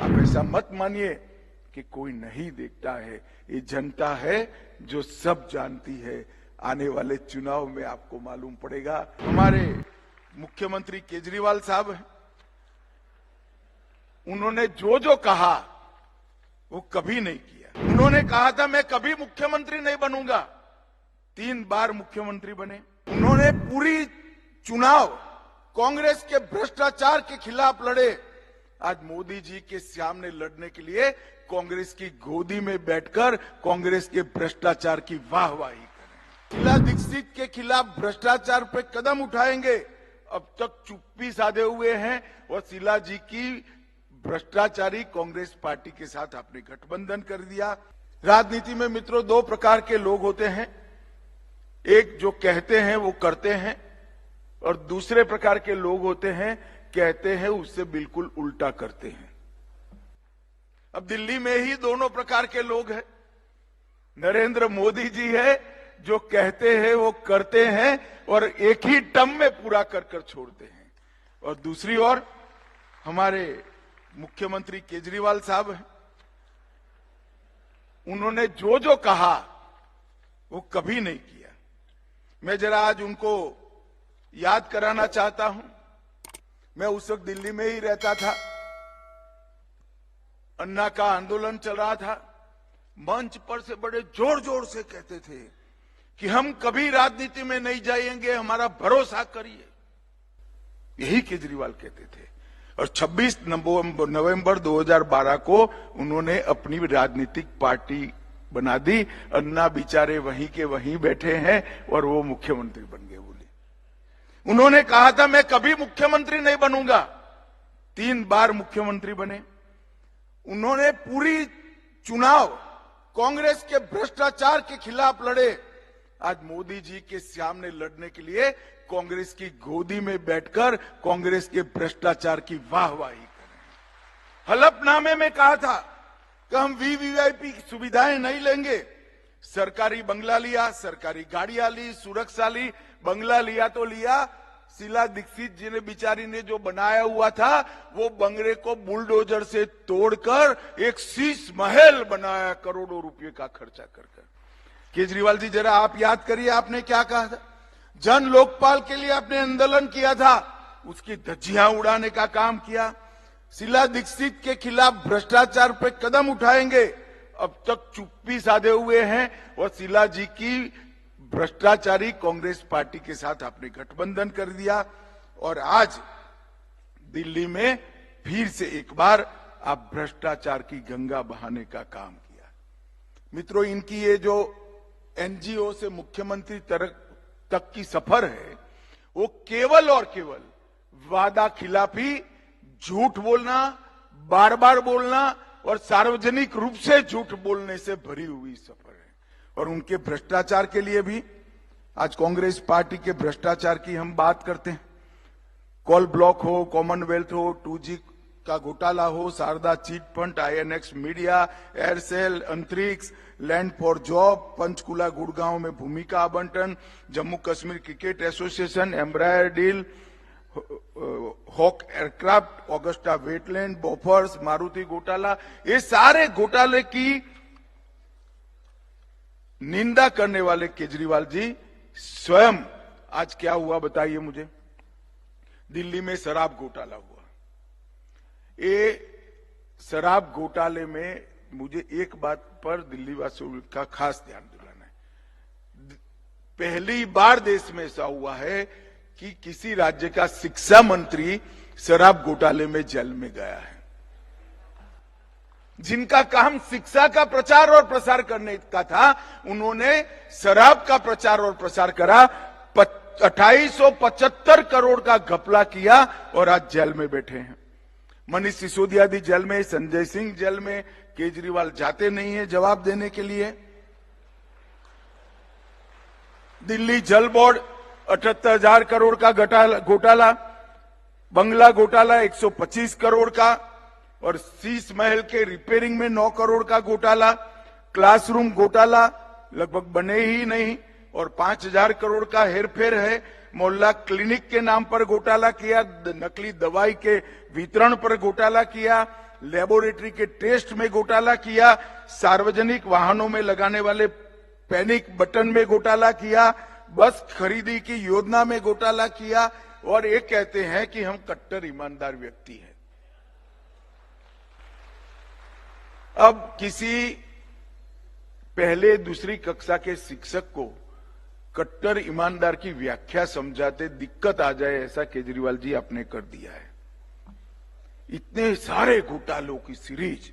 आप ऐसा मत मानिए कि कोई नहीं देखता है, ये जनता है जो सब जानती है। आने वाले चुनाव में आपको मालूम पड़ेगा। हमारे मुख्यमंत्री केजरीवाल साहब, उन्होंने जो जो कहा वो कभी नहीं किया। उन्होंने कहा था मैं कभी मुख्यमंत्री नहीं बनूंगा, 3 बार मुख्यमंत्री बने। उन्होंने पूरी चुनाव कांग्रेस के भ्रष्टाचार के खिलाफ लड़े। आज मोदी जी के सामने लड़ने के लिए कांग्रेस की गोदी में बैठकर कांग्रेस के भ्रष्टाचार की वाहवाही करें। शीला दीक्षित के खिलाफ भ्रष्टाचार पे कदम उठाएंगे। अब तक चुप्पी साधे हुए हैं और शीला जी की भ्रष्टाचारी कांग्रेस पार्टी के साथ आपने गठबंधन कर दिया। राजनीति में मित्रों 2 प्रकार के लोग होते हैं, एक जो कहते हैं वो करते हैं, और दूसरे प्रकार के लोग होते हैं कहते हैं उससे बिल्कुल उल्टा करते हैं। अब दिल्ली में ही दोनों प्रकार के लोग हैं। नरेंद्र मोदी जी है जो कहते हैं वो करते हैं और एक ही टर्म में पूरा कर कर छोड़ते हैं, और दूसरी ओर हमारे मुख्यमंत्री केजरीवाल साहब हैं। उन्होंने जो जो कहा वो कभी नहीं किया। मैं जरा आज उनको याद कराना चाहता हूं। मैं उस वक्त दिल्ली में ही रहता था, अन्ना का आंदोलन चल रहा था। मंच पर से बड़े जोर जोर से कहते थे कि हम कभी राजनीति में नहीं जाएंगे, हमारा भरोसा करिए। यही केजरीवाल कहते थे। और 26 नवंबर 2012 को उन्होंने अपनी राजनीतिक पार्टी बना दी। अन्ना बेचारे वहीं के वहीं बैठे हैं और वो मुख्यमंत्री बन गए। बोले उन्होंने कहा था मैं कभी मुख्यमंत्री नहीं बनूंगा, 3 बार मुख्यमंत्री बने। उन्होंने पूरी चुनाव कांग्रेस के भ्रष्टाचार के खिलाफ लड़े। आज मोदी जी के सामने लड़ने के लिए कांग्रेस की गोदी में बैठकर कांग्रेस के भ्रष्टाचार की वाहवाही करें। हलफनामे में कहा था कि हम वीवीआईपी की सुविधाएं नहीं लेंगे। सरकारी बंगला लिया, सरकारी गाड़ियां ली, सुरक्षा ली। बंगला लिया तो लिया, शीला दीक्षित जी ने बिचारी ने जो बनाया हुआ था वो बंगले को बुलडोजर से तोड़कर एक शीश महल बनाया, करोड़ों रुपए का खर्चा कर। केजरीवाल जी जरा आप याद करिए, आपने क्या कहा था? जन लोकपाल के लिए आपने आंदोलन किया था, उसकी धज्जियां उड़ाने का काम किया। शीला दीक्षित के खिलाफ भ्रष्टाचार पे कदम उठाएंगे। अब तक चुप्पी साधे हुए हैं और शीला जी की भ्रष्टाचारी कांग्रेस पार्टी के साथ आपने गठबंधन कर दिया, और आज दिल्ली में फिर से एक बार आप भ्रष्टाचार की गंगा बहाने का काम किया। मित्रों, इनकी ये जो एनजीओ से मुख्यमंत्री तक की सफर है वो केवल और केवल वादा खिलाफी, झूठ बोलना, बार बार बोलना और सार्वजनिक रूप से झूठ बोलने से भरी हुई सफर है। और उनके भ्रष्टाचार के लिए भी आज कांग्रेस पार्टी के भ्रष्टाचार की हम बात करते हैं। कोल ब्लॉक हो, कॉमनवेल्थ हो, 2G का घोटाला हो, Saradha chit fund, INX media, Aircel, Antariksh, land for job, Panchkula Gurgaon में भूमि का आवंटन, Jammu Kashmir cricket association, Embraer deal, Hawk aircraft, Agusta Westland, Bofors, Maruti घोटाला, ये सारे घोटाले की निंदा करने वाले केजरीवाल जी स्वयं आज क्या हुआ बताइए मुझे? दिल्ली में शराब घोटाला हुआ। ये शराब घोटाले में मुझे एक बात पर दिल्ली वासियों का खास ध्यान दिलाना है। पहली बार देश में ऐसा हुआ है कि किसी राज्य का शिक्षा मंत्री शराब घोटाले में जेल में गया है। जिनका काम शिक्षा का प्रचार और प्रसार करने का था, उन्होंने शराब का प्रचार और प्रसार करा, 2875 करोड़ का घपला किया और आज जेल में बैठे हैं। मनीष सिसोदिया भी जेल में, संजय सिंह जेल में, केजरीवाल जाते नहीं है जवाब देने के लिए। दिल्ली जल बोर्ड 78,000 करोड़ का घोटाला, बंगला घोटाला 125 करोड़ का, और शीश महल के रिपेयरिंग में 9 करोड़ का घोटाला, क्लासरूम घोटाला लगभग बने ही नहीं, और 5,000 करोड़ का हेरफेर है। मोहल्ला क्लिनिक के नाम पर घोटाला किया, नकली दवाई के वितरण पर घोटाला किया, लेबोरेटरी के टेस्ट में घोटाला किया, सार्वजनिक वाहनों में लगाने वाले पैनिक बटन में घोटाला किया, बस खरीदी की योजना में घोटाला किया, और ये कहते हैं कि हम कट्टर ईमानदार व्यक्ति हैं। अब किसी पहले दूसरी कक्षा के शिक्षक को कट्टर ईमानदार की व्याख्या समझाते दिक्कत आ जाए, ऐसा केजरीवाल जी आपने कर दिया है। इतने सारे घोटालों की सीरीज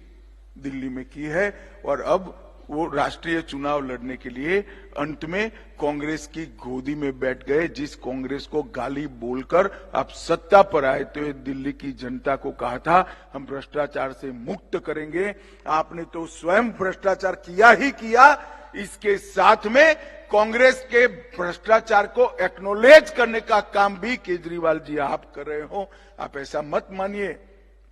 दिल्ली में की है, और अब वो राष्ट्रीय चुनाव लड़ने के लिए अंत में कांग्रेस की गोदी में बैठ गए। जिस कांग्रेस को गाली बोलकर आप सत्ता पर आए तो दिल्ली की जनता को कहा था हम भ्रष्टाचार से मुक्त करेंगे, आपने तो स्वयं भ्रष्टाचार किया ही किया। इसके साथ में कांग्रेस के भ्रष्टाचार को एक्नोलेज करने का काम भी केजरीवाल जी आप कर रहे हो। आप ऐसा मत मानिए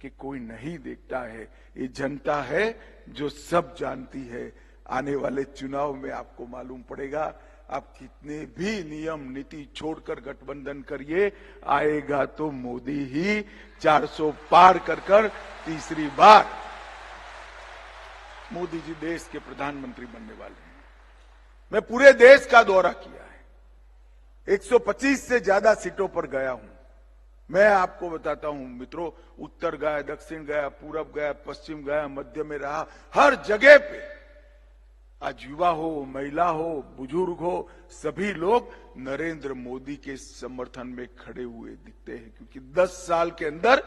कि कोई नहीं देखता है, ये जनता है जो सब जानती है। आने वाले चुनाव में आपको मालूम पड़ेगा, आप कितने भी नियम नीति छोड़कर गठबंधन करिए, आएगा तो मोदी ही 400 पार कर तीसरी बार मोदी जी देश के प्रधानमंत्री बनने वाले हैं। मैं पूरे देश का दौरा किया है, 125 से ज्यादा सीटों पर गया हूं। मैं आपको बताता हूं मित्रों, उत्तर गया, दक्षिण गया, पूरब गया, पश्चिम गया, मध्य में रहा, हर जगह पे आज युवा हो, महिला हो, बुजुर्ग हो, सभी लोग नरेंद्र मोदी के समर्थन में खड़े हुए दिखते हैं, क्योंकि 10 साल के अंदर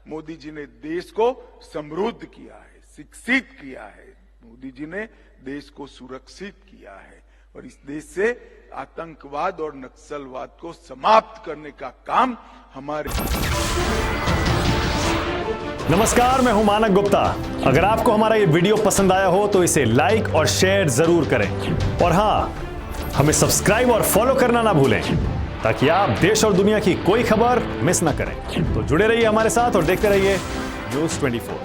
मोदी जी ने देश को समृद्ध किया है, शिक्षित किया है, मोदी जी ने देश को सुरक्षित किया है, और इस देश से आतंकवाद और नक्सलवाद को समाप्त करने का काम हमारे। नमस्कार, मैं हूं मानक गुप्ता। अगर आपको हमारा ये वीडियो पसंद आया हो तो इसे लाइक और शेयर जरूर करें, और हां, हमें सब्सक्राइब और फॉलो करना ना भूलें ताकि आप देश और दुनिया की कोई खबर मिस ना करें। तो जुड़े रहिए हमारे साथ और देखते रहिए न्यूज़ 24।